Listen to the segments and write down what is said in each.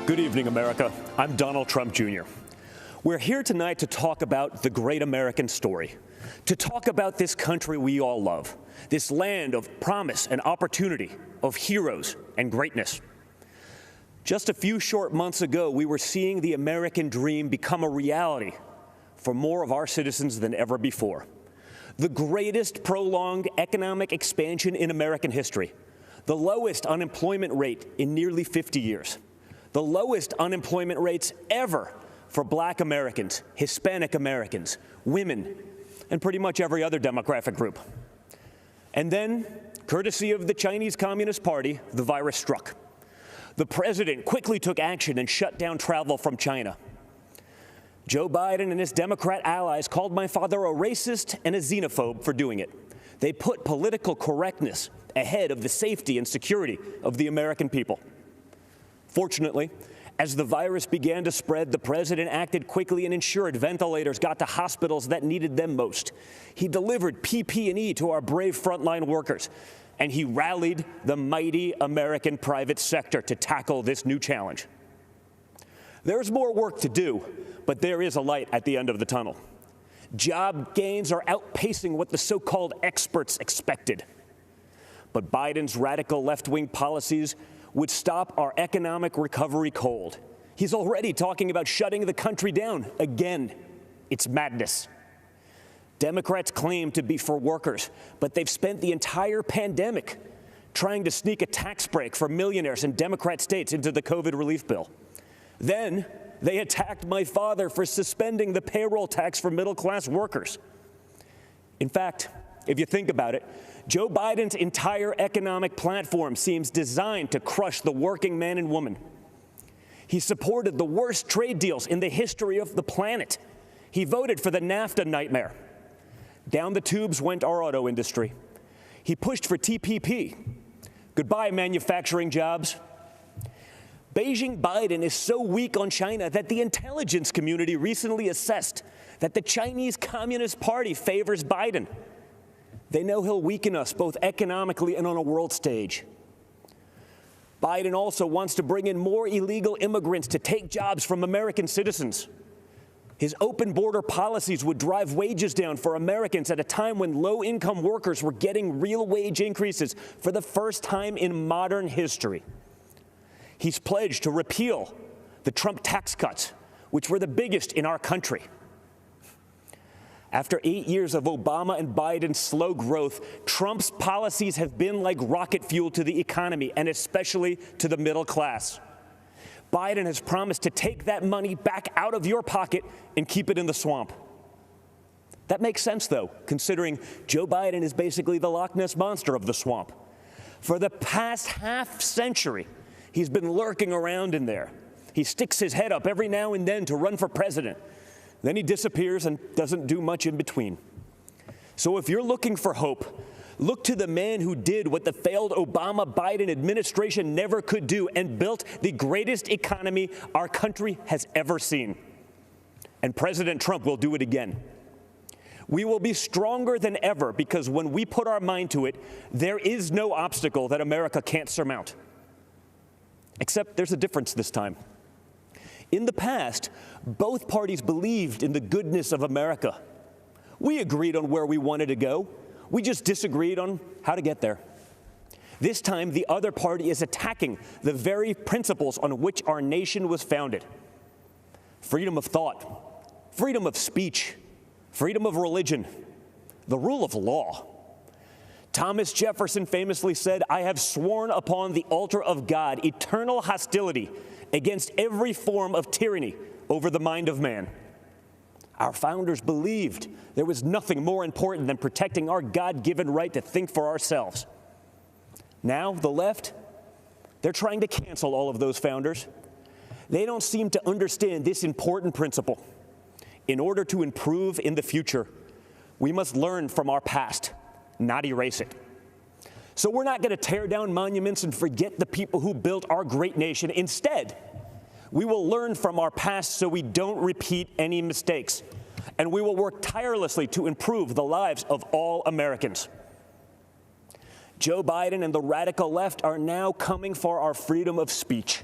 Good evening, America. I'm Donald Trump Jr. We're here tonight to talk about the great American story, to talk about this country we all love, this land of promise and opportunity, of heroes and greatness. Just a few short months ago, we were seeing the American dream become a reality for more of our citizens than ever before. The greatest prolonged economic expansion in American history, the lowest unemployment rate in nearly 50 years, the lowest unemployment rates ever for Black Americans, Hispanic Americans, women, and pretty much every other demographic group. And then, courtesy of the Chinese Communist Party, the virus struck. The president quickly took action and shut down travel from China. Joe Biden and his Democrat allies called my father a racist and a xenophobe for doing it. They put political correctness ahead of the safety and security of the American people. Fortunately, as the virus began to spread, the president acted quickly and ensured ventilators got to hospitals that needed them most. He delivered PPE to our brave frontline workers, and he rallied the mighty American private sector to tackle this new challenge. There's more work to do, but there is a light at the end of the tunnel. Job gains are outpacing what the so-called experts expected. But Biden's radical left-wing policies would stop our economic recovery cold. He's already talking about shutting the country down again. It's madness. Democrats claim to be for workers, but they've spent the entire pandemic trying to sneak a tax break for millionaires in Democrat states into the COVID relief bill. Then they attacked my father for suspending the payroll tax for middle-class workers. In fact, if you think about it, Joe Biden's entire economic platform seems designed to crush the working man and woman. He supported the worst trade deals in the history of the planet. He voted for the NAFTA nightmare. Down the tubes went our auto industry. He pushed for TPP. Goodbye, manufacturing jobs. Beijing Biden is so weak on China that the intelligence community recently assessed that the Chinese Communist Party favors Biden. They know he'll weaken us both economically and on a world stage. Biden also wants to bring in more illegal immigrants to take jobs from American citizens. His open border policies would drive wages down for Americans at a time when low-income workers were getting real wage increases for the first time in modern history. He's pledged to repeal the Trump tax cuts, which were the biggest in our country. After 8 years of Obama and Biden's slow growth, Trump's policies have been like rocket fuel to the economy, and especially to the middle class. Biden has promised to take that money back out of your pocket and keep it in the swamp. That makes sense, though, considering Joe Biden is basically the Loch Ness Monster of the swamp. For the past half-century, he's been lurking around in there. He sticks his head up every now and then to run for president. Then he disappears and doesn't do much in between. So if you're looking for hope, look to the man who did what the failed Obama-Biden administration never could do and built the greatest economy our country has ever seen. And President Trump will do it again. We will be stronger than ever because when we put our mind to it, there is no obstacle that America can't surmount. Except there's a difference this time. In the past, both parties believed in the goodness of America. We agreed on where we wanted to go. We just disagreed on how to get there. This time, the other party is attacking the very principles on which our nation was founded. Freedom of thought, freedom of speech, freedom of religion, the rule of law. Thomas Jefferson famously said, "I have sworn upon the altar of God eternal hostility against every form of tyranny over the mind of man." Our founders believed there was nothing more important than protecting our God-given right to think for ourselves. Now, the left, they're trying to cancel all of those founders. They don't seem to understand this important principle. In order to improve in the future, we must learn from our past, not erase it. So we're not going to tear down monuments and forget the people who built our great nation. Instead, we will learn from our past so we don't repeat any mistakes. And we will work tirelessly to improve the lives of all Americans. Joe Biden and the radical left are now coming for our freedom of speech.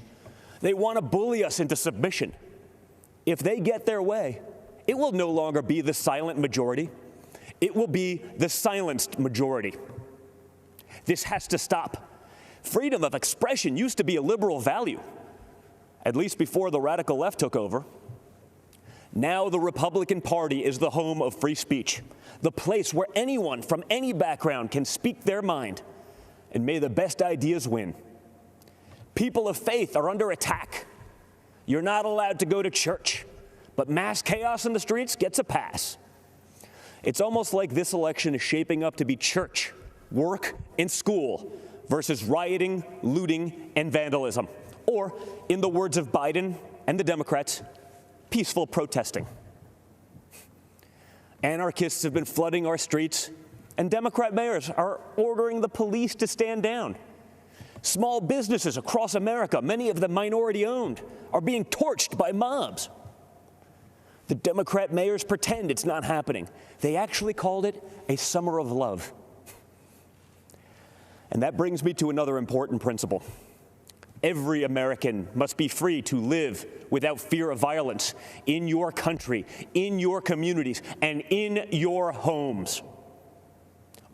They want to bully us into submission. If they get their way, it will no longer be the silent majority. It will be the silenced majority. This has to stop. Freedom of expression used to be a liberal value, at least before the radical left took over. Now the Republican Party is the home of free speech, the place where anyone from any background can speak their mind, and may the best ideas win. People of faith are under attack. You're not allowed to go to church, but mass chaos in the streets gets a pass. It's almost like this election is shaping up to be church, work, and school versus rioting, looting, and vandalism. Or, in the words of Biden and the Democrats, peaceful protesting. Anarchists have been flooding our streets, and Democrat mayors are ordering the police to stand down. Small businesses across America, many of them minority-owned, are being torched by mobs. The Democrat mayors pretend it's not happening. They actually called it a summer of love. And that brings me to another important principle. Every American must be free to live without fear of violence in your country, in your communities, and in your homes.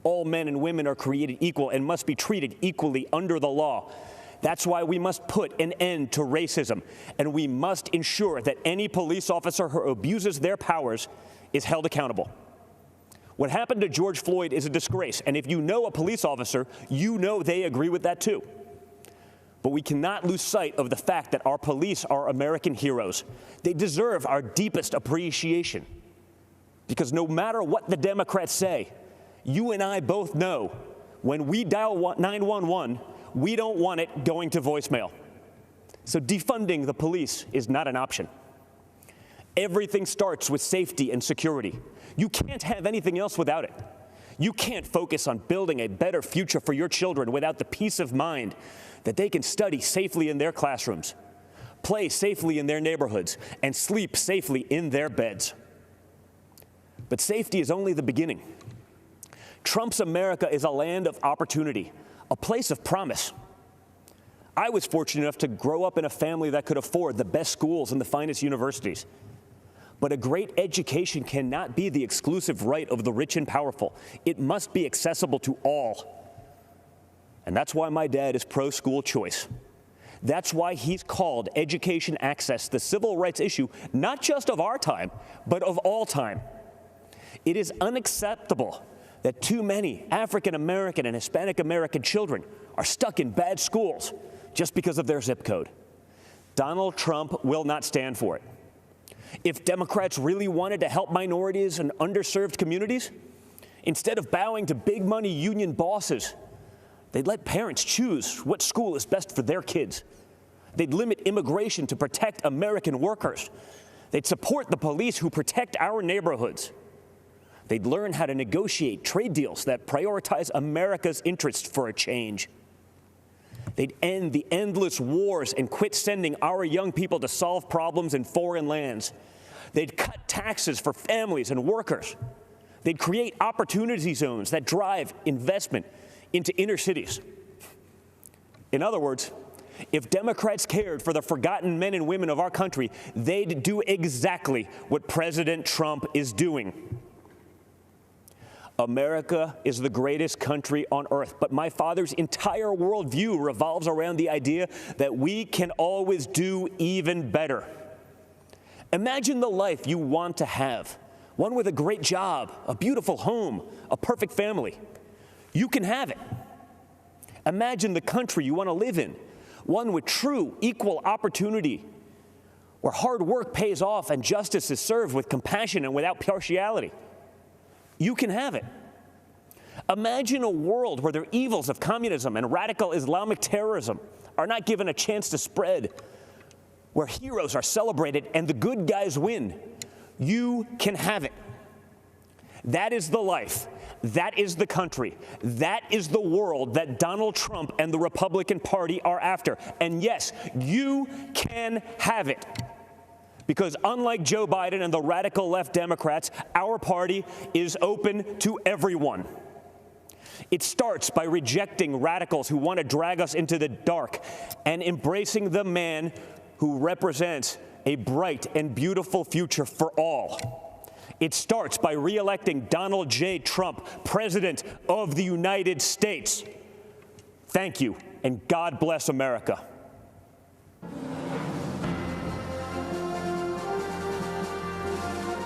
All men and women are created equal and must be treated equally under the law. That's why we must put an end to racism, and we must ensure that any police officer who abuses their powers is held accountable. What happened to George Floyd is a disgrace, and if you know a police officer, you know they agree with that too. But we cannot lose sight of the fact that our police are American heroes. They deserve our deepest appreciation. Because no matter what the Democrats say, you and I both know when we dial 911, we don't want it going to voicemail. So defunding the police is not an option. Everything starts with safety and security. You can't have anything else without it. You can't focus on building a better future for your children without the peace of mind that they can study safely in their classrooms, play safely in their neighborhoods, and sleep safely in their beds. But safety is only the beginning. Trump's America is a land of opportunity, a place of promise. I was fortunate enough to grow up in a family that could afford the best schools and the finest universities. But a great education cannot be the exclusive right of the rich and powerful. It must be accessible to all. And that's why my dad is pro-school choice. That's why he's called education access the civil rights issue, not just of our time, but of all time. It is unacceptable that too many African American and Hispanic American children are stuck in bad schools just because of their zip code. Donald Trump will not stand for it. If Democrats really wanted to help minorities and underserved communities, instead of bowing to big money union bosses, they'd let parents choose what school is best for their kids. They'd limit immigration to protect American workers. They'd support the police who protect our neighborhoods. They'd learn how to negotiate trade deals that prioritize America's interests for a change. They'd end the endless wars and quit sending our young people to solve problems in foreign lands. They'd cut taxes for families and workers. They'd create opportunity zones that drive investment into inner cities. In other words, if Democrats cared for the forgotten men and women of our country, they'd do exactly what President Trump is doing. America is the greatest country on earth, but my father's entire worldview revolves around the idea that we can always do even better. Imagine the life you want to have, one with a great job, a beautiful home, a perfect family. You can have it. Imagine the country you want to live in, one with true equal opportunity, where hard work pays off and justice is served with compassion and without partiality. You can have it. Imagine a world where the evils of communism and radical Islamic terrorism are not given a chance to spread, where heroes are celebrated and the good guys win. You can have it. That is the life. That is the country. That is the world that Donald Trump and the Republican Party are after. And yes, you can have it. Because unlike Joe Biden and the radical left Democrats, our party is open to everyone. It starts by rejecting radicals who want to drag us into the dark and embracing the man who represents a bright and beautiful future for all. It starts by re-electing Donald J. Trump, President of the United States. Thank you, and God bless America.